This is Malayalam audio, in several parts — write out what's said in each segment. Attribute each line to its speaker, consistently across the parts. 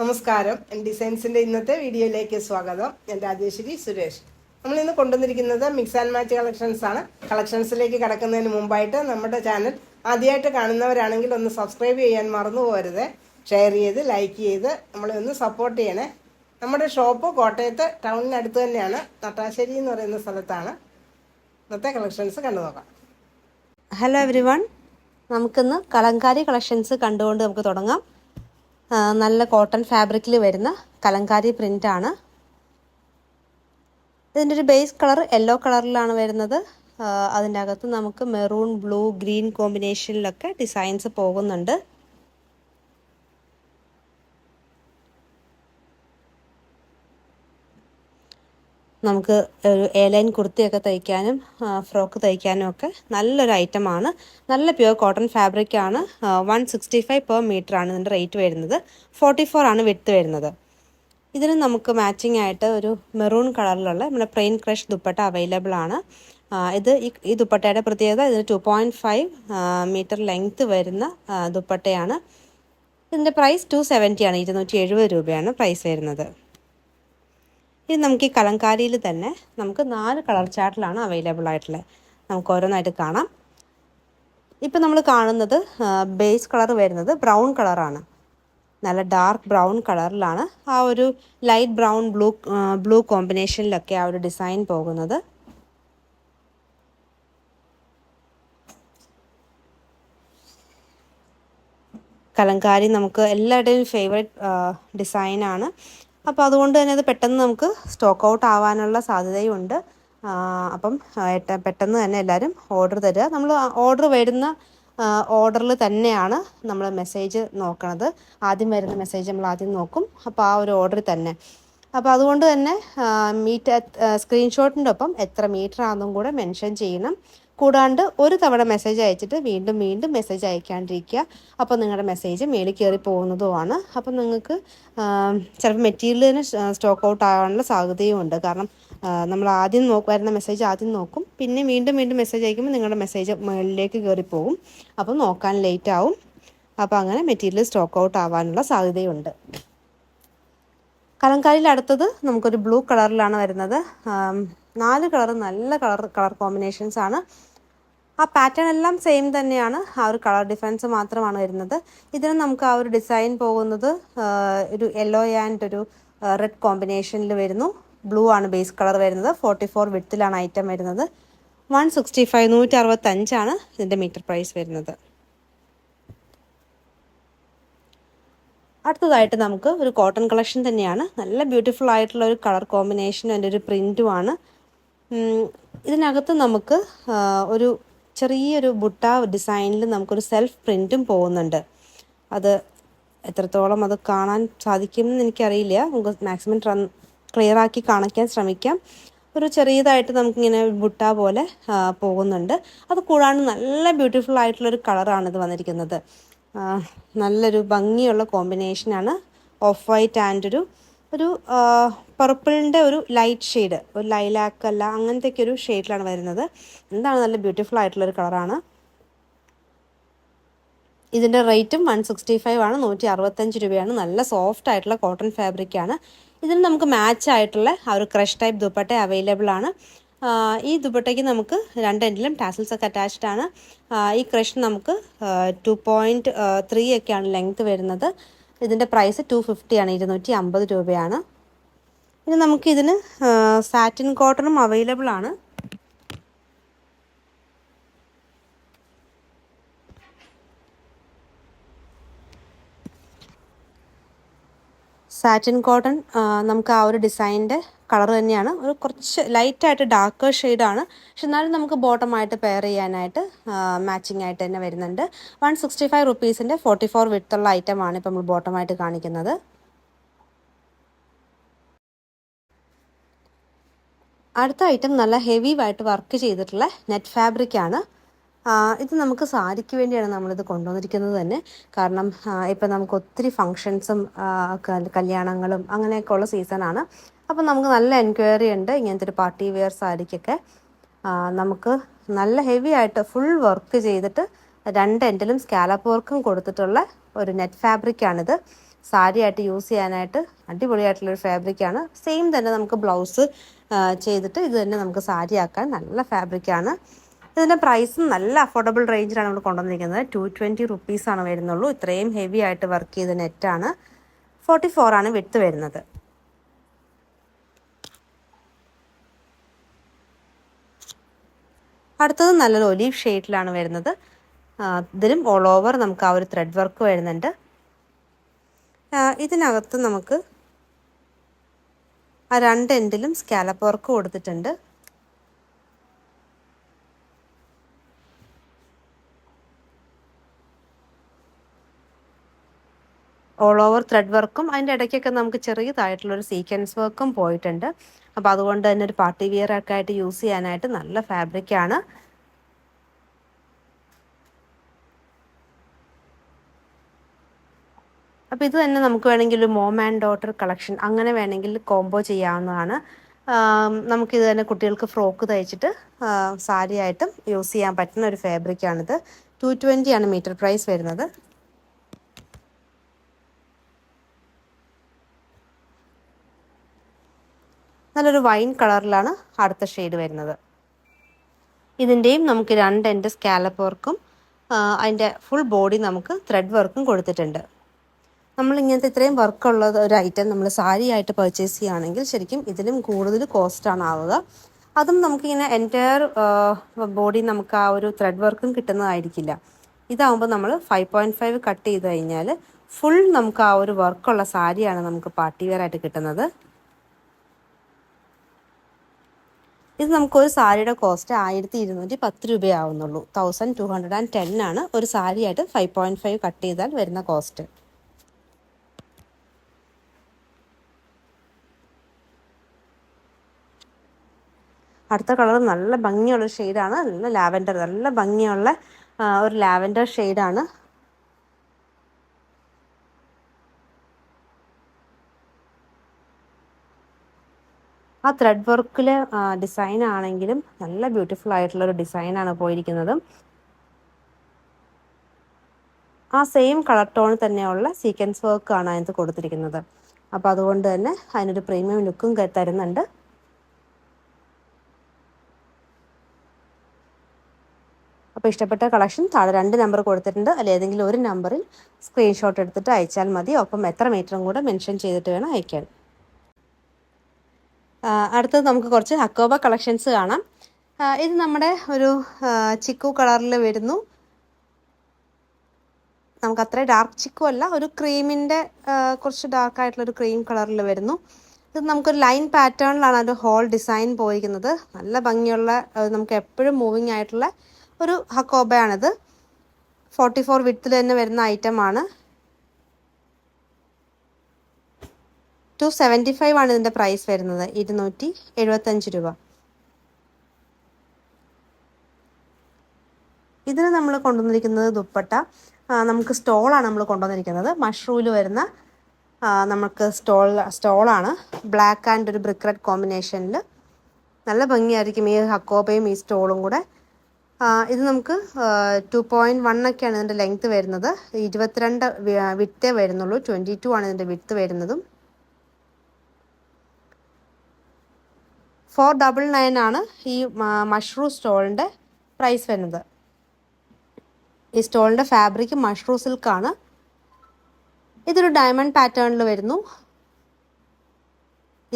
Speaker 1: നമസ്കാരം. ഡിസൈൻസിൻ്റെ ഇന്നത്തെ വീഡിയോയിലേക്ക് സ്വാഗതം. ഞാൻ രാജേശ്വരി സുരേഷ്. നമ്മളിന്ന് കൊണ്ടുവന്നിരിക്കുന്നത് മിക്സ് ആൻഡ് മാച്ച് കളക്ഷൻസ് ആണ്. കളക്ഷൻസിലേക്ക് കടക്കുന്നതിന് മുമ്പായിട്ട് നമ്മുടെ ചാനൽ ആദ്യമായിട്ട് കാണുന്നവരാണെങ്കിൽ ഒന്ന് സബ്സ്ക്രൈബ് ചെയ്യാൻ മറന്നു പോകരുത്. ഷെയർ ചെയ്ത് ലൈക്ക് ചെയ്ത് നമ്മളെ ഒന്ന് സപ്പോർട്ട് ചെയ്യണേ. നമ്മുടെ ഷോപ്പ് കോട്ടയത്ത് ടൗണിനടുത്ത് തന്നെയാണ്, നട്ടാശ്ശേരി എന്ന് പറയുന്ന സ്ഥലത്താണ്. ഇന്നത്തെ കളക്ഷൻസ് കണ്ടു നോക്കാം.
Speaker 2: ഹലോ എവരി വൺ, നമുക്കിന്ന് കലങ്കാരി കളക്ഷൻസ് കണ്ടുകൊണ്ട് നമുക്ക് തുടങ്ങാം. നല്ല കോട്ടൺ ഫാബ്രിക്കിൽ വരുന്ന കലങ്കാരി പ്രിൻ്റാണ്. ഇതിൻ്റെ ഒരു ബേസ് കളർ യെല്ലോ കളറിലാണ് വരുന്നത്. അതിൻ്റെ അകത്ത് നമുക്ക് മെറൂൺ, ബ്ലൂ, ഗ്രീൻ കോമ്പിനേഷനിലൊക്കെ ഡിസൈൻസ് പോകുന്നുണ്ട്. നമുക്ക് ഒരു എയർലൈൻ കുർത്തിയൊക്കെ തയ്ക്കാനും ഫ്രോക്ക് തയ്ക്കാനും ഒക്കെ നല്ലൊരു ഐറ്റമാണ്. നല്ല പ്യുവർ കോട്ടൺ ഫാബ്രിക്കാണ്. 165 പെർ മീറ്റർ ആണ് ഇതിൻ്റെ റേറ്റ് വരുന്നത്. 44 ആണ് വിഡ്ത്ത് വരുന്നത്. ഇതിന് നമുക്ക് മാച്ചിങ് ആയിട്ട് ഒരു മെറൂൺ കളറിലുള്ള നമ്മുടെ പ്ലെയിൻ ക്രഷ് ദുപ്പട്ട അവൈലബിൾ ആണ്. ഈ ദുപ്പട്ടയുടെ പ്രത്യേകത, ഇതിന് 2.5 മീറ്റർ ലെങ്ത്ത് വരുന്ന ദുപ്പട്ടയാണ്. ഇതിൻ്റെ പ്രൈസ് 270 ആണ്, 270 രൂപയാണ് പ്രൈസ് വരുന്നത്. ഇത് നമുക്ക് ഈ കലങ്കാരിയിൽ തന്നെ നമുക്ക് 4 കളർ ചാർട്ടിലാണ് അവൈലബിൾ ആയിട്ടുള്ളത്. നമുക്ക് ഓരോന്നായിട്ട് കാണാം. ഇപ്പം നമ്മൾ കാണുന്നത് ബേസ് കളർ വരുന്നത് ബ്രൗൺ കളറാണ്. നല്ല ഡാർക്ക് ബ്രൗൺ കളറിലാണ് ആ ഒരു ലൈറ്റ് ബ്രൗൺ ബ്ലൂ കോമ്പിനേഷനിലൊക്കെ ആ ഒരു ഡിസൈൻ പോകുന്നത്. കലങ്കാരി നമുക്ക് എല്ലാവരുടെയും ഫേവറേറ്റ് ഡിസൈനാണ്. അപ്പോൾ അതുകൊണ്ട് തന്നെ അത് പെട്ടെന്ന് നമുക്ക് സ്റ്റോക്ക് ഔട്ട് ആവാനുള്ള സാധ്യതയുണ്ട്. അപ്പം പെട്ടെന്ന് തന്നെ എല്ലാവരും ഓർഡർ തരിക. നമ്മൾ ഓർഡർ വരുന്ന ഓർഡറിൽ തന്നെയാണ് നമ്മൾ മെസ്സേജ് നോക്കണത്. ആദ്യം വരുന്ന മെസ്സേജ് നമ്മൾ ആദ്യം നോക്കും. അപ്പോൾ ആ ഒരു ഓർഡർ തന്നെ. അപ്പോൾ അതുകൊണ്ട് തന്നെ സ്ക്രീൻഷോട്ടിൻ്റെ ഒപ്പം എത്ര മീറ്റർ ആണെന്നും കൂടെ മെൻഷൻ ചെയ്യണം. കൂടാണ്ട് ഒരു തവണ മെസ്സേജ് അയച്ചിട്ട് വീണ്ടും മെസ്സേജ് അയക്കാണ്ടിരിക്കുക. അപ്പോൾ നിങ്ങളുടെ മെസ്സേജ് മേളിൽ കയറി പോകുന്നതുമാണ്. അപ്പം നിങ്ങൾക്ക് ചിലപ്പോൾ മെറ്റീരിയലിന് സ്റ്റോക്ക് ഔട്ട് ആകാനുള്ള സാധ്യതയും ഉണ്ട്. കാരണം നമ്മൾ ആദ്യം വരുന്ന മെസ്സേജ് ആദ്യം നോക്കും, പിന്നെ വീണ്ടും മെസ്സേജ് അയക്കുമ്പോൾ നിങ്ങളുടെ മെസ്സേജ് മുകളിലേക്ക് കയറി പോകും. അപ്പോൾ നോക്കാൻ ലേറ്റ് ആവും. അപ്പോൾ അങ്ങനെ മെറ്റീരിയൽ സ്റ്റോക്ക് ഔട്ട് ആവാനുള്ള സാധ്യതയുണ്ട്. കലങ്കാരിയിൽ അടുത്തത് നമുക്കൊരു ബ്ലൂ കളറിലാണ് വരുന്നത്. 4 കളർ നല്ല കളർ കോമ്പിനേഷൻസ് ആണ്. ആ പാറ്റേൺ എല്ലാം സെയിം തന്നെയാണ്, ആ ഒരു കളർ ഡിഫറൻസ് മാത്രമാണ് വരുന്നത്. ഇതിന് നമുക്ക് ആ ഒരു ഡിസൈൻ പോകുന്നത് ഒരു യെല്ലോ ആൻഡ് ഒരു റെഡ് കോമ്പിനേഷനിൽ വരുന്നു. ബ്ലൂ ആണ് ബേസ് കളർ വരുന്നത്. 44 വിഡ്ത്തിലാണ് ഐറ്റം വരുന്നത്. 165 165 ഇതിൻ്റെ മീറ്റർ പ്രൈസ് വരുന്നത്. അടുത്തതായിട്ട് നമുക്ക് ഒരു കോട്ടൺ കളക്ഷൻ തന്നെയാണ്. നല്ല ബ്യൂട്ടിഫുൾ ആയിട്ടുള്ള ഒരു കളർ കോമ്പിനേഷനും അതിൻ്റെ ഒരു പ്രിൻറ്റുമാണ്. ഇതിനകത്ത് നമുക്ക് ഒരു ചെറിയൊരു ബുട്ട ഡിസൈനിൽ നമുക്കൊരു സെൽഫ് പ്രിൻറ്റും പോകുന്നുണ്ട്. അത് എത്രത്തോളം അത് കാണാൻ സാധിക്കുമെന്ന് എനിക്കറിയില്ല. നമുക്ക് മാക്സിമം ക്ലിയർ ആക്കി കാണിക്കാൻ ശ്രമിക്കാം. ഒരു ചെറിയതായിട്ട് നമുക്കിങ്ങനെ ബുട്ട പോലെ പോകുന്നുണ്ട്. അത് കൂടാണ്ട് നല്ല ബ്യൂട്ടിഫുൾ ആയിട്ടുള്ളൊരു കളറാണ് ഇത് വന്നിരിക്കുന്നത്. നല്ലൊരു ഭംഗിയുള്ള കോമ്പിനേഷനാണ്. ഓഫ് വൈറ്റ് ആൻഡ് ഒരു പർപ്പിളിൻ്റെ ഒരു ലൈറ്റ് ഷെയ്ഡ്, ഒരു ലൈലാക്ക് അല്ല അങ്ങനത്തെയൊക്കെ ഒരു ഷെയ്ഡിലാണ് വരുന്നത്. എന്താണ് നല്ല ബ്യൂട്ടിഫുൾ ആയിട്ടുള്ളൊരു കളറാണ്. ഇതിൻ്റെ റേറ്റും 165 ആണ്, 165 രൂപയാണ്. നല്ല സോഫ്റ്റ് ആയിട്ടുള്ള കോട്ടൺ ഫാബ്രിക്കാണ്. ഇതിന് നമുക്ക് മാച്ച് ആയിട്ടുള്ള ആ ഒരു ക്രഷ് ടൈപ്പ് ദുപ്പട്ട അവൈലബിൾ ആണ്. ഈ ദുപ്പട്ടയ്ക്ക് നമുക്ക് 2 എൻഡിലും ടാസൽസ് ഒക്കെ അറ്റാച്ച്ഡ് ആണ്. ഈ ക്രഷ് നമുക്ക് 2.3 ഒക്കെയാണ് ലെങ്ത് വരുന്നത്. ഇതിൻ്റെ പ്രൈസ് 250 ആണ്, 250 രൂപയാണ്. ഇനി നമുക്കിതിന് സാറ്റിൻ കോട്ടണും അവൈലബിൾ ആണ്. സാറ്റിൻ കോട്ടൺ നമുക്ക് ആ ഒരു ഡിസൈനിൻ്റെ കളർ തന്നെയാണ്. ഒരു കുറച്ച് ലൈറ്റായിട്ട് ഡാർക്ക് ഷെയ്ഡാണ്. പക്ഷെ എന്നാലും നമുക്ക് ബോട്ടമായിട്ട് പെയർ ചെയ്യാനായിട്ട് മാച്ചിങ് ആയിട്ട് തന്നെ വരുന്നുണ്ട്. 165 റുപ്പീസിൻ്റെ 44 വിഡ്ത്തുള്ള ഐറ്റമാണ് ഇപ്പോൾ നമ്മൾ ബോട്ടമായിട്ട് കാണിക്കുന്നത്. അടുത്ത ഐറ്റം നല്ല ഹെവി ആയിട്ട് വർക്ക് ചെയ്തിട്ടുള്ള നെറ്റ് ഫാബ്രിക്കാണ്. ഇത് നമുക്ക് സാരിക്ക് വേണ്ടിയാണ് നമ്മളിത് കൊണ്ടുവന്നിരിക്കുന്നത് തന്നെ. കാരണം ഇപ്പം നമുക്ക് ഒത്തിരി ഫങ്ഷൻസും കല്യാണങ്ങളും അങ്ങനെയൊക്കെ ഉള്ള സീസണാണ്. അപ്പം നമുക്ക് നല്ല എൻക്വയറി ഉണ്ട് ഇങ്ങനത്തെ ഒരു പാർട്ടി വെയർ സാരിക്കൊക്കെ. നമുക്ക് നല്ല ഹെവി ആയിട്ട് ഫുൾ വർക്ക് ചെയ്തിട്ട് 2 എൻഡിലും സ്കാലപ്പ് വർക്കും കൊടുത്തിട്ടുള്ള ഒരു നെറ്റ് ഫാബ്രിക്കാണിത്. സാരിയായിട്ട് യൂസ് ചെയ്യാനായിട്ട് അടിപൊളിയായിട്ടുള്ളൊരു ഫാബ്രിക്കാണ്. സെയിം തന്നെ നമുക്ക് ബ്ലൗസ് ചെയ്തിട്ട് ഇത് തന്നെ നമുക്ക് സാരി ആക്കാൻ നല്ല ഫാബ്രിക്കാണ്. ഇതിൻ്റെ പ്രൈസും നല്ല അഫോർഡബിൾ റേഞ്ചിലാണ് നമ്മൾ കൊണ്ടുവന്നിരിക്കുന്നത്. 220 റുപ്പീസാണ് വരുന്നുള്ളൂ. ഇത്രയും ഹെവി ആയിട്ട് വർക്ക് ചെയ്ത നെറ്റാണ്. 44 ആണ് വിഡ്ത്ത് വരുന്നത്. അടുത്തത് നല്ലൊരു ഒലീവ് ഷെയ്ഡിലാണ് വരുന്നത്. ഇതിലും ഓൾ ഓവർ നമുക്ക് ആ ഒരു ത്രെഡ് വർക്ക് വരുന്നുണ്ട്. ഇതിനകത്ത് നമുക്ക് ആ 2 എൻഡിലും സ്കാലപ്പ് വർക്ക് കൊടുത്തിട്ടുണ്ട്. ഓൾ ഓവർ ത്രെഡ് വർക്കും അതിൻ്റെ ഇടയ്ക്കൊക്കെ നമുക്ക് ചെറിയതായിട്ടുള്ളൊരു സീക്വൻസ് വർക്കും പോയിട്ടുണ്ട്. അപ്പോൾ അതുകൊണ്ട് തന്നെ ഒരു പാർട്ടി വിയർ ഒക്കെ ആയിട്ട് യൂസ് ചെയ്യാനായിട്ട് നല്ല ഫാബ്രിക്കാണ്. അപ്പോൾ ഇത് തന്നെ നമുക്ക് വേണമെങ്കിൽ ഒരു മോം ആൻഡ് ഡോട്ടർ കളക്ഷൻ അങ്ങനെ വേണമെങ്കിൽ കോംബോ ചെയ്യാവുന്നതാണ്. നമുക്കിത് തന്നെ കുട്ടികൾക്ക് ഫ്രോക്ക് തയ്ച്ചിട്ട് സാരി ആയിട്ടും യൂസ് ചെയ്യാൻ പറ്റുന്ന ഒരു ഫാബ്രിക്കാണിത്. 220 ആണ് മീറ്റർ പ്രൈസ് വരുന്നത്. നല്ലൊരു വൈൻ കളറിലാണ് അടുത്ത ഷെയ്ഡ് വരുന്നത്. ഇതിൻ്റെയും നമുക്ക് 2 എൻഡ് സ്കാലപ്പ് വർക്കും അതിൻ്റെ ഫുൾ ബോഡി നമുക്ക് ത്രെഡ് വർക്കും കൊടുത്തിട്ടുണ്ട്. നമ്മളിങ്ങനത്തെ ഇത്രയും വർക്കുള്ള ഒരു ഐറ്റം നമ്മൾ സാരി ആയിട്ട് പർച്ചേസ് ചെയ്യുകയാണെങ്കിൽ ശരിക്കും ഇതിലും കൂടുതൽ കോസ്റ്റാണ് ആവുക. അതും നമുക്കിങ്ങനെ എൻറ്റയർ ബോഡി നമുക്ക് ആ ഒരു ത്രെഡ് വർക്കും കിട്ടുന്നതായിരിക്കില്ല. ഇതാവുമ്പോൾ നമ്മൾ 5.5 കട്ട് ചെയ്ത് കഴിഞ്ഞാൽ ഫുൾ നമുക്ക് ആ ഒരു വർക്കുള്ള സാരിയാണ് നമുക്ക് പാർട്ടി വെയർ ആയിട്ട് കിട്ടുന്നത്. ഇത് നമുക്കൊരു സാരിയുടെ കോസ്റ്റ് 1210 രൂപയാവുന്നുള്ളൂ. 1210 ആണ് ഒരു സാരിയായിട്ട് 5.5 കട്ട് ചെയ്താൽ വരുന്ന കോസ്റ്റ്. അടുത്ത കളർ നല്ല ഭംഗിയുള്ള ഷെയ്ഡാണ്. നല്ല ലാവൻഡർ, നല്ല ഭംഗിയുള്ള ഒരു ലാവൻഡർ ഷെയ്ഡാണ്. ആ ത്രെഡ് വർക്കിലെ ഡിസൈൻ ആണെങ്കിലും നല്ല ബ്യൂട്ടിഫുൾ ആയിട്ടുള്ളൊരു ഡിസൈനാണ് പോയിരിക്കുന്നത്. ആ സെയിം കളർ ടോൺ തന്നെയുള്ള സീക്വൻസ് വർക്കാണ് അതിനകത്ത് കൊടുത്തിരിക്കുന്നത്. അപ്പോൾ അതുകൊണ്ട് തന്നെ അതിനൊരു പ്രീമിയം ലുക്കും തരുന്നുണ്ട്. അപ്പോൾ ഇഷ്ടപ്പെട്ട കളക്ഷൻ താഴെ 2 നമ്പർ കൊടുത്തിട്ടുണ്ട്. അതിൽ ഏതെങ്കിലും ഒരു നമ്പറിൽ സ്ക്രീൻഷോട്ട് എടുത്തിട്ട് അയച്ചാൽ മതി. ഒപ്പം എത്ര മീറ്ററും കൂടെ മെൻഷൻ ചെയ്തിട്ട് വേണം അയക്കാൻ. അടുത്തത് നമുക്ക് കുറച്ച് അക്കോബ കളക്ഷൻസ് കാണാം. ഇത് നമ്മുടെ ഒരു ചിക്കു കളറിൽ വരുന്നു. നമുക്ക് അത്ര ഡാർക്ക് ചിക്കു അല്ല, ഒരു ക്രീമിൻ്റെ കുറച്ച് ഡാർക്കായിട്ടുള്ളൊരു ക്രീം കളറിൽ വരുന്നു. ഇത് നമുക്കൊരു ലൈൻ പാറ്റേണിലാണ് അതിൻ്റെ ഹോൾ ഡിസൈൻ പോയിരിക്കുന്നത്. നല്ല ഭംഗിയുള്ള നമുക്ക് എപ്പോഴും മൂവിങ് ആയിട്ടുള്ള ഒരു ഹക്കോബയാണിത്. 44 വിഡ്ത്തിൽ തന്നെ വരുന്ന ഐറ്റമാണ്. 275 ആണ് ഇതിൻ്റെ പ്രൈസ് വരുന്നത്. 275 രൂപ. ഇതിന് നമ്മൾ കൊണ്ടുവന്നിരിക്കുന്നത് ദുപ്പട്ട, നമുക്ക് സ്റ്റോളാണ് നമ്മൾ കൊണ്ടുവന്നിരിക്കുന്നത്. മഷ്റൂമിൽ വരുന്ന നമുക്ക് സ്റ്റോളാണ്. ബ്ലാക്ക് ആൻഡ് ഒരു ബ്രിക്ക് റെഡ് കോമ്പിനേഷനിൽ നല്ല ഭംഗിയായിരിക്കും ഈ ഹക്കോബയും ഈ സ്റ്റോളും കൂടെ. ഇത് നമുക്ക് 2.1 ഒക്കെയാണ് ഇതിൻ്റെ ലെങ്ത്ത് വരുന്നത്. 22 വിഡ്ത്തേ വരുന്നുള്ളൂ. 22 ആണ് ഇതിൻ്റെ വിഡ്ത്ത് വരുന്നതും. 499 ആണ് ഈ മഷ്റൂം സ്റ്റോളിൻ്റെ പ്രൈസ് വരുന്നത്. ഈ സ്റ്റോളിൻ്റെ ഫാബ്രിക് മഷ്റൂം സിൽക്കാണ്. ഇതൊരു ഡയമണ്ട് പാറ്റേണിൽ വരുന്നു.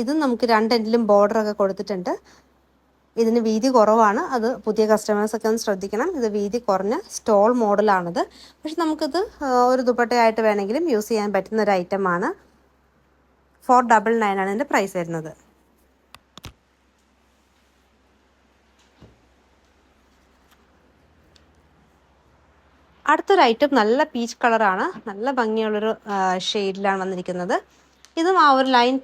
Speaker 2: ഇതും നമുക്ക് 2 എൻഡിലും ബോർഡറൊക്കെ കൊടുത്തിട്ടുണ്ട്. ഇതിന് വീതി കുറവാണ്. അത് പുതിയ കസ്റ്റമേഴ്സൊക്കെ ഒന്ന് ശ്രദ്ധിക്കണം. ഇത് വീതി കുറഞ്ഞ സ്റ്റോൾ മോഡലാണിത്. പക്ഷെ നമുക്കിത് ഒരു ദുപ്പട്ടയായിട്ട് വേണമെങ്കിലും യൂസ് ചെയ്യാൻ പറ്റുന്ന ഒരു ഐറ്റമാണ്. 499 ആണ് ഇതിൻ്റെ പ്രൈസ് വരുന്നത്. അടുത്തൊരു ഐറ്റം നല്ല പീച്ച് കളറാണ്. നല്ല ഭംഗിയുള്ളൊരു ഷെയ്ഡിലാണ് വന്നിരിക്കുന്നത്. ഇതും ആ ഒരു ലൈൻ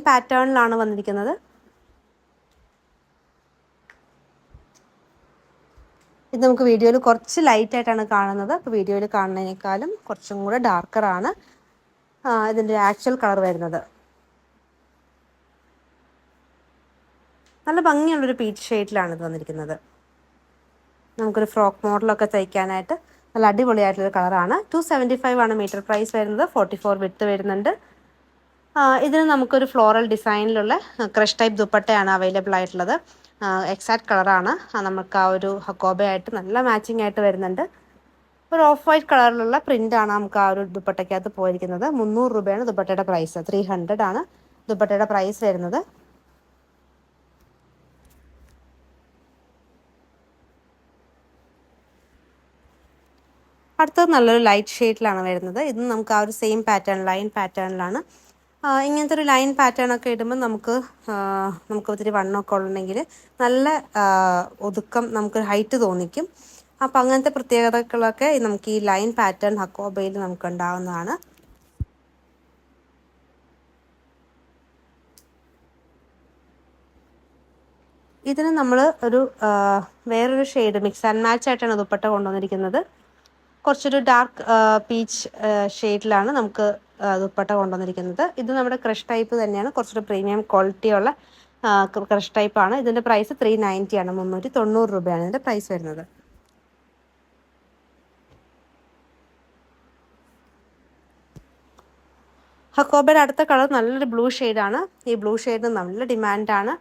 Speaker 2: പാറ്റേണിലാണ് വന്നിരിക്കുന്നത്. ഇത് നമുക്ക് വീഡിയോയിൽ കുറച്ച് ലൈറ്റായിട്ടാണ് കാണുന്നത്. അപ്പോൾ വീഡിയോയിൽ കാണുന്നതിനേക്കാളും കുറച്ചും കൂടെ ഡാർക്കറാണ് ഇതിൻ്റെ ആക്ച്വൽ കളർ വരുന്നത്. നല്ല ഭംഗിയുള്ളൊരു പീച്ച് ഷെയ്ഡിലാണ് ഇത് വന്നിരിക്കുന്നത്. നമുക്കൊരു ഫ്രോക്ക് മോഡലൊക്കെ തയ്ക്കാനായിട്ട് നല്ല അടിപൊളിയായിട്ടുള്ളൊരു കളറാണ്. 275 ആണ് മീറ്റർ പ്രൈസ് വരുന്നത്. 44 വിഡ്ത്ത് വരുന്നുണ്ട്. ഇതിന് നമുക്കൊരു ഫ്ലോറൽ ഡിസൈനിലുള്ള ക്രഷ് ടൈപ്പ് ദുപ്പട്ടയാണ് അവൈലബിൾ ആയിട്ടുള്ളത്. എക്സാക്ട് കളറാണ്. നമുക്ക് ആ ഒരു ഹക്കോബയായിട്ട് നല്ല മാച്ചിങ് ആയിട്ട് വരുന്നുണ്ട്. ഒരു ഓഫ് വൈറ്റ് കളറിലുള്ള പ്രിൻ്റാണ് നമുക്ക് ആ ഒരു ദുപ്പട്ടയ്ക്കകത്ത് പോയിരിക്കുന്നത്. 300 രൂപയാണ് ദുപ്പട്ടയുടെ പ്രൈസ്. 300 ആണ് ദുപ്പട്ടയുടെ പ്രൈസ് വരുന്നത്. അടുത്തത് നല്ലൊരു ലൈറ്റ് ഷെയ്ഡിലാണ് വരുന്നത്. ഇത് നമുക്ക് ആ ഒരു സെയിം പാറ്റേൺ, ലൈൻ പാറ്റേണിലാണ്. ഇങ്ങനത്തെ ഒരു ലൈൻ പാറ്റേൺ ഒക്കെ ഇടുമ്പോൾ നമുക്ക് ഒത്തിരി വണ്ണമൊക്കെ ഉണ്ടെങ്കിൽ നല്ല ഒതുക്കം, നമുക്ക് ഹൈറ്റ് തോന്നിക്കും. അപ്പം അങ്ങനത്തെ പ്രത്യേകതകളൊക്കെ നമുക്ക് ഈ ലൈൻ പാറ്റേൺ ഹക്കോബയിൽ നമുക്ക് ഉണ്ടാവുന്നതാണ്. ഇതിന് നമ്മൾ ഒരു വേറൊരു ഷെയ്ഡ് മിക്സ് ആൻഡ് മാച്ച് ആയിട്ടാണ് ദുപ്പട്ട കൊണ്ടുവന്നിരിക്കുന്നത്. കുറച്ചൊരു ഡാർക്ക് പീച്ച് ഷെയ്ഡിലാണ് നമുക്ക് ദുപ്പട്ട കൊണ്ടുവന്നിരിക്കുന്നത്. ഇത് നമ്മുടെ ക്രഷ് ടൈപ്പ് തന്നെയാണ്. കുറച്ചൊരു പ്രീമിയം ക്വാളിറ്റിയുള്ള ക്രഷ് ടൈപ്പാണ്. ഇതിൻ്റെ പ്രൈസ് 390 ആണ്. 390 രൂപയാണ് ഇതിൻ്റെ പ്രൈസ് വരുന്നത്. ഹക്കോബയുടെ അടുത്ത കളർ നല്ലൊരു ബ്ലൂ ഷെയ്ഡാണ്. ഈ ബ്ലൂ ഷെയ്ഡിന് നല്ല ഡിമാൻഡാണ്.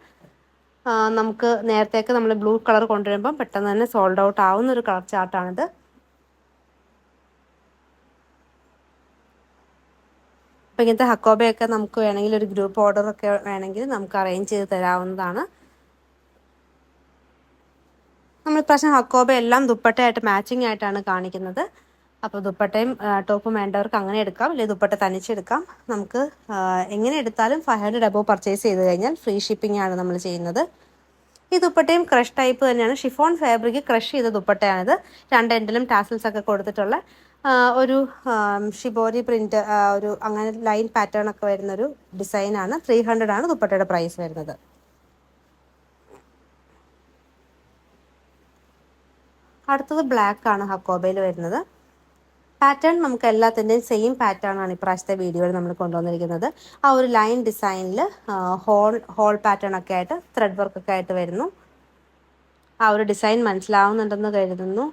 Speaker 2: നമുക്ക് നേരത്തേക്ക് നമ്മൾ ബ്ലൂ കളർ കൊണ്ടുവരുമ്പം പെട്ടെന്ന് തന്നെ സോൾഡ് ഔട്ട് ആവുന്ന ഒരു കളർ ചാർട്ടാണിത്. അപ്പോൾ ഇങ്ങനത്തെ ഹക്കോബയൊക്കെ നമുക്ക് വേണമെങ്കിൽ ഒരു ഗ്രൂപ്പ് ഓർഡറൊക്കെ വേണമെങ്കിൽ നമുക്ക് അറേഞ്ച് ചെയ്ത് തരാവുന്നതാണ്. നമ്മൾ ഇപ്രാവശ്യം ഹക്കോബ എല്ലാം ദുപ്പട്ടയായിട്ട് മാച്ചിങ് ആയിട്ടാണ് കാണിക്കുന്നത്. അപ്പോൾ ദുപ്പട്ടയും ടോപ്പും വേണ്ടവർക്ക് അങ്ങനെ എടുക്കാം, അല്ലെങ്കിൽ ദുപ്പട്ട തനിച്ചെടുക്കാം. നമുക്ക് എങ്ങനെ എടുത്താലും 500 അബോവ് പർച്ചേസ് ചെയ്ത് കഴിഞ്ഞാൽ ഫ്രീ ഷിപ്പിംഗ് ആണ് നമ്മൾ ചെയ്യുന്നത്. ഈ ദുപ്പട്ടയും ക്രഷ് ടൈപ്പ് തന്നെയാണ്. ഷിഫോൺ ഫാബ്രിക് ക്രഷ് ചെയ്ത ദുപ്പട്ടയാണിത്. രണ്ട് എൻഡിലും ടാസിൽസ് ഒക്കെ കൊടുത്തിട്ടുള്ള ഒരു ഷിബോരി പ്രിന്റ്, ഒരു അങ്ങനെ ലൈൻ പാറ്റേൺ ഒക്കെ വരുന്നൊരു ഡിസൈനാണ്. 300 ആണ് ദുപ്പട്ടയുടെ പ്രൈസ് വരുന്നത്. അടുത്തത് ബ്ലാക്ക് ആണ് ഹക്കോബയിൽ വരുന്നത്. പാറ്റേൺ നമുക്ക് എല്ലാത്തിൻ്റെയും സെയിം പാറ്റേൺ ആണ് ഇപ്രാവശ്യത്തെ വീഡിയോയിൽ നമ്മൾ കൊണ്ടുവന്നിരിക്കുന്നത്. ആ ഒരു ലൈൻ ഡിസൈനിൽ ഹോൾ പാറ്റേൺ ഒക്കെ ആയിട്ട് ത്രെഡ് വർക്ക് ഒക്കെ ആയിട്ട് വരുന്നു. ആ ഒരു ഡിസൈൻ മനസ്സിലാവുന്നുണ്ടെന്ന് കരുതുന്നു.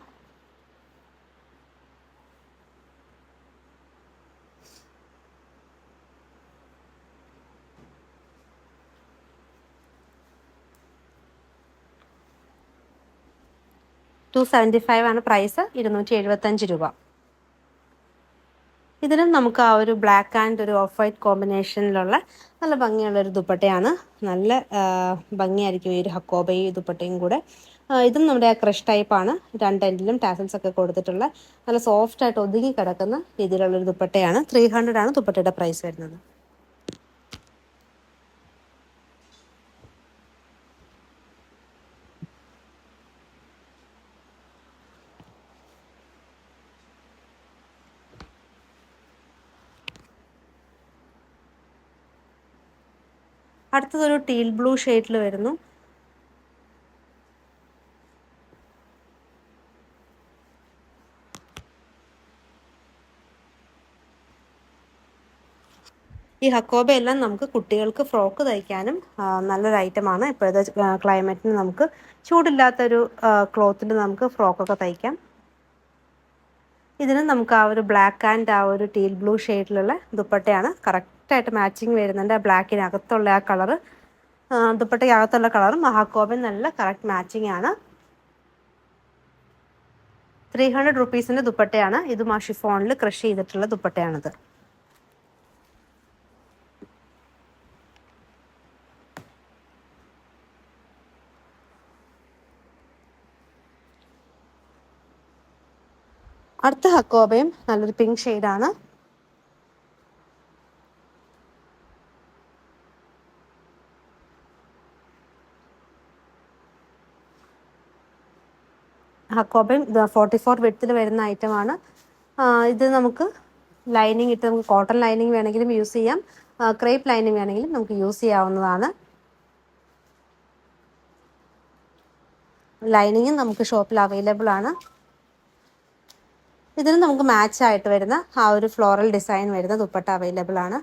Speaker 2: $275 ആണ് പ്രൈസ്. 275 രൂപ. ഇതിനും നമുക്ക് ആ ഒരു ബ്ലാക്ക് ആൻഡ് ഒരു ഓഫ് വൈറ്റ് കോമ്പിനേഷനിലുള്ള നല്ല ഭംഗിയുള്ളൊരു ദുപ്പട്ടയാണ്. നല്ല ഭംഗിയായിരിക്കും ഈ ഒരു ഹക്കോബയും ദുപ്പട്ടയും കൂടെ. ഇതും നമ്മുടെ ക്രഷ് ടൈപ്പാണ്. രണ്ട് എൻഡിലും ടാസൽസ് ഒക്കെ കൊടുത്തിട്ടുള്ള നല്ല സോഫ്റ്റ് ആയിട്ട് ഒതുങ്ങി കിടക്കുന്ന രീതിയിലുള്ളൊരു ദുപ്പട്ടയാണ്. 300 ആണ് ദുപ്പട്ടയുടെ പ്രൈസ് വരുന്നത്. അടുത്തതൊരു ടീൽ ബ്ലൂ ഷെയ്ഡിൽ വരുന്നു. ഈ ഹക്കോബ എല്ലാം നമുക്ക് കുട്ടികൾക്ക് ഫ്രോക്ക് തയ്ക്കാനും നല്ലൊരു ഐറ്റമാണ്. ഇപ്പോഴത്തെ ക്ലൈമറ്റിന് നമുക്ക് ചൂടില്ലാത്തൊരു ക്ലോത്തിൽ നമുക്ക് ഫ്രോക്കൊക്കെ തയ്ക്കാം. ഇതിന് നമുക്ക് ആ ഒരു ബ്ലാക്ക് ആൻഡ് ആ ഒരു ടീൽ ബ്ലൂ ഷെയ്ഡിലുള്ള ദുപ്പട്ടയാണ്. കറക്റ്റായിട്ട് മാച്ചിങ് വരുന്നുണ്ട്. ആ ബ്ലാക്കിനകത്തുള്ള ആ കളറ്, ദുപ്പട്ടയ്ക്കകത്തുള്ള കളറും ഹക്കോബയും നല്ല കറക്റ്റ് മാച്ചിങ് ആണ്. 300 റുപ്പീസിൻ്റെ ദുപ്പട്ടയാണ്. ഇതും ആ ഷിഫോണിൽ ക്രഷ് ചെയ്തിട്ടുള്ള ദുപ്പട്ടയാണിത്. അടുത്ത ഹക്കോബയും നല്ലൊരു പിങ്ക് ഷെയ്ഡാണ്. ഹക്കോബയും 44 വിഡ്ത്തിൽ വരുന്ന ഐറ്റമാണ്. ഇത് നമുക്ക് ലൈനിങ് ഇട്ട് നമുക്ക് കോട്ടൺ ലൈനിങ് വേണമെങ്കിലും യൂസ് ചെയ്യാം, ക്രേപ്പ് ലൈനിങ് വേണമെങ്കിലും നമുക്ക് യൂസ് ചെയ്യാവുന്നതാണ്. ലൈനിങ്ങും നമുക്ക് ഷോപ്പിൽ അവൈലബിൾ ആണ്. ഇതിന് നമുക്ക് മാച്ച് ആയിട്ട് വരുന്ന ആ ഒരു ഫ്ലോറൽ ഡിസൈൻ വരുന്ന ദുപ്പട്ട അവൈലബിൾ ആണ്.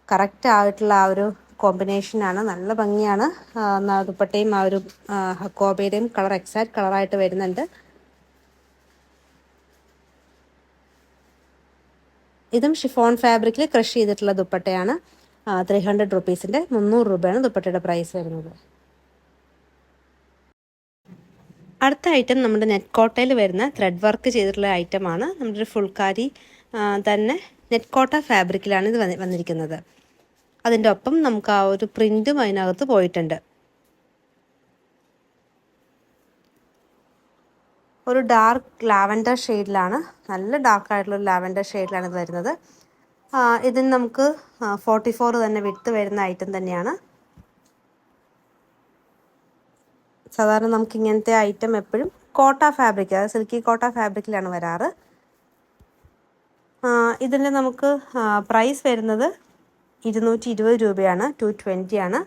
Speaker 2: കറക്റ്റ് ആയിട്ടുള്ള ആ ഒരു കോമ്പിനേഷനാണ്. നല്ല ഭംഗിയാണ്. ദുപ്പട്ടയും ആ ഒരു ഹക്കോബയുടെയും കളർ എക്സാക്ട് കളറായിട്ട് വരുന്നുണ്ട്. ഇതും ഷിഫോൺ ഫാബ്രിക്കിൽ ക്രഷ് ചെയ്തിട്ടുള്ള ദുപ്പട്ടയാണ്. 300 റുപ്പീസിൻ്റെ 300 രൂപയാണ് ദുപ്പട്ടയുടെ പ്രൈസ് വരുന്നത്. അടുത്ത ഐറ്റം നമ്മുടെ നെറ്റ് കോട്ടയിൽ വരുന്ന ത്രെഡ് വർക്ക് ചെയ്തിട്ടുള്ള ഐറ്റമാണ്. നമ്മുടെ ഒരു ഫുൾക്കാരി തന്നെ നെറ്റ് കോട്ട ഫാബ്രിക്കിലാണ് ഇത് വന്നിരിക്കുന്നത്. അതിൻ്റെ ഒപ്പം നമുക്ക് ആ ഒരു പ്രിൻറ്റും അതിനകത്ത് പോയിട്ടുണ്ട്. ഒരു ഡാർക്ക് ലാവൻഡർ ഷെയ്ഡിലാണ്, നല്ല ഡാർക്കായിട്ടുള്ള ഒരു ലാവൻഡർ ഷെയ്ഡിലാണ് ഇത് വരുന്നത്. ഇതിന് നമുക്ക് 44 തന്നെ വിട്ട് വരുന്ന ഐറ്റം തന്നെയാണ്. സാധാരണ നമുക്ക് ഇങ്ങനത്തെ ഐറ്റം എപ്പോഴും കോട്ട ഫാബ്രിക്, അതായത് സിൽക്കി കോട്ട ഫാബ്രിക്കിലാണ് വരാറ്. ഇതിൻ്റെ നമുക്ക് പ്രൈസ് വരുന്നത് 220 രൂപയാണ്, 220 ആണ്.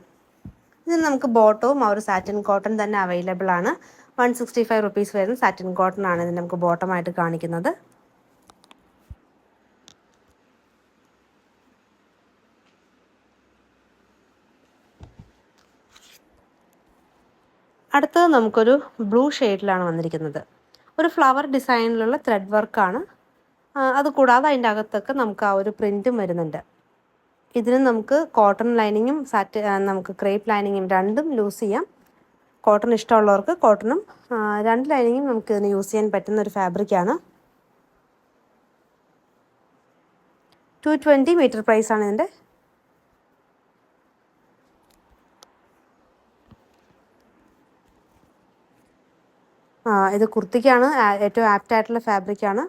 Speaker 2: ഇതിന് നമുക്ക് ബോട്ടവും ആ ഒരു സാറ്റിൻ കോട്ടൺ തന്നെ അവൈലബിൾ ആണ്. 165 റുപ്പീസ് വരുന്ന സാറ്റിൻ കോട്ടൺ ആണ് ഇതിന് നമുക്ക് ബോട്ടമായിട്ട് കാണിക്കുന്നത്. അടുത്തത് നമുക്കൊരു ബ്ലൂ ഷെയ്ഡിലാണ് വന്നിരിക്കുന്നത്. ഒരു ഫ്ലവർ ഡിസൈനിലുള്ള ത്രെഡ് വർക്കാണ്. അതുകൂടാതെ അതിൻ്റെ അകത്തൊക്കെ നമുക്ക് ആ ഒരു പ്രിൻറ്റും വരുന്നുണ്ട്. ഇതിന് നമുക്ക് കോട്ടൺ ലൈനിങ്ങും നമുക്ക് ക്രേപ്പ് ലൈനിങ്ങും രണ്ടും യൂസ് ചെയ്യാം. കോട്ടൺ ഇഷ്ടമുള്ളവർക്ക് കോട്ടണും 2 ലൈനിങ്ങും നമുക്ക് ഇതിന് യൂസ് ചെയ്യാൻ പറ്റുന്ന ഒരു ഫാബ്രിക്കാണ്. 220 മീറ്റർ പ്രൈസാണ് ഇതിൻ്റെ. ഇത് കുർത്തിക്കാണ് ഏറ്റവും ആപ്റ്റായിട്ടുള്ള ഫാബ്രിക്കാണ്.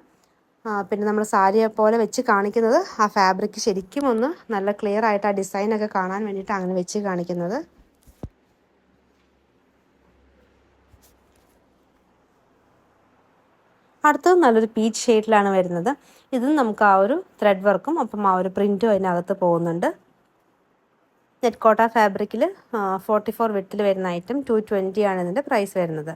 Speaker 2: പിന്നെ നമ്മൾ സാരിയെ പോലെ വെച്ച് കാണിക്കുന്നത് ആ ഫാബ്രിക് ശരിക്കും ഒന്ന് നല്ല ക്ലിയർ ആയിട്ട് ആ ഡിസൈനൊക്കെ കാണാൻ വേണ്ടിയിട്ട് അങ്ങനെ വെച്ച് കാണിക്കുന്നത്. അടുത്തത് നല്ലൊരു പീച്ച് ഷെയ്ഡിലാണ് വരുന്നത്. ഇതും നമുക്ക് ആ ഒരു ത്രെഡ് വർക്കും ഒപ്പം ആ ഒരു പ്രിൻറ്റും അതിനകത്ത് പോകുന്നുണ്ട്. നെറ്റ് കോട്ട ഫാബ്രിക്കിൽ 44 വിട്ടിൽ വരുന്ന ഐറ്റം 220 ആണ് ഇതിൻ്റെ പ്രൈസ് വരുന്നത്.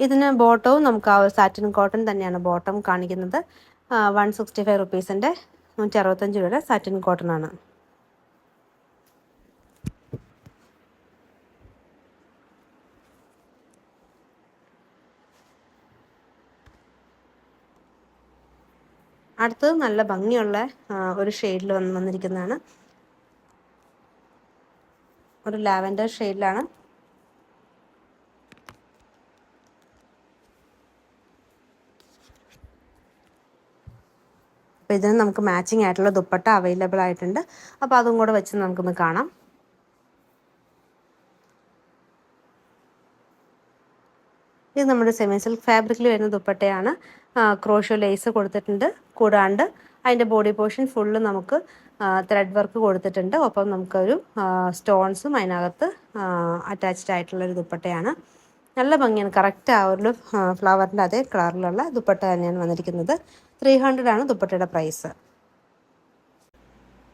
Speaker 2: ഇതിന് ബോട്ടവും നമുക്ക് ആ ഒരു സാറ്റിൻ കോട്ടൺ തന്നെയാണ് ബോട്ടം കാണിക്കുന്നത്. 165 റുപ്പീസിൻ്റെ 165 രൂപയുടെ സാറ്റിൻ കോട്ടൺ ആണ്. അടുത്തത് നല്ല ഭംഗിയുള്ള ഒരു ഷെയ്ഡിൽ വന്നിരിക്കുന്നതാണ്. ഒരു ലാവൻഡർ ഷെയ്ഡിലാണ്. അപ്പോൾ ഇതിന് നമുക്ക് മാച്ചിങ് ആയിട്ടുള്ള ദുപ്പട്ട അവൈലബിൾ ആയിട്ടുണ്ട്. അപ്പോൾ അതും കൂടെ വെച്ച് നമുക്കൊന്ന് കാണാം. ഇത് നമ്മുടെ സെമി സിൽക്ക് ഫാബ്രിക്കിൽ വരുന്ന ദുപ്പട്ടയാണ്. ക്രോഷോ ലേസ് കൊടുത്തിട്ടുണ്ട്. കൂടാണ്ട് അതിൻ്റെ ബോഡി പോർഷൻ ഫുള്ള് നമുക്ക് ത്രെഡ് വർക്ക് കൊടുത്തിട്ടുണ്ട്. ഒപ്പം നമുക്കൊരു സ്റ്റോൺസും അതിനകത്ത് അറ്റാച്ച്ഡ് ആയിട്ടുള്ളൊരു ദുപ്പട്ടയാണ്. നല്ല ഭംഗിയാണ്. കറക്റ്റ് ആ ഒരു ഫ്ലവറിൻ്റെ അതേ കളറിലുള്ള ദുപ്പട്ട തന്നെയാണ് വന്നിരിക്കുന്നത്. 300 ആണ് ദുപ്പട്ടയുടെ പ്രൈസ്.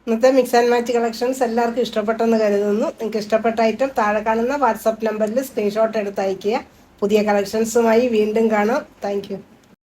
Speaker 1: ഇന്നത്തെ മിക്സ് ആൻഡ് മാച്ച് കളക്ഷൻസ് എല്ലാവർക്കും ഇഷ്ടപ്പെട്ടെന്ന് കരുതുന്നു. നിങ്ങൾക്ക് ഇഷ്ടപ്പെട്ട ഐറ്റം താഴെ കാണുന്ന വാട്സപ്പ് നമ്പറിൽ സ്ക്രീൻഷോട്ട് എടുത്ത് അയയ്ക്കുക. പുതിയ കളക്ഷൻസുമായി വീണ്ടും കാണാം. താങ്ക്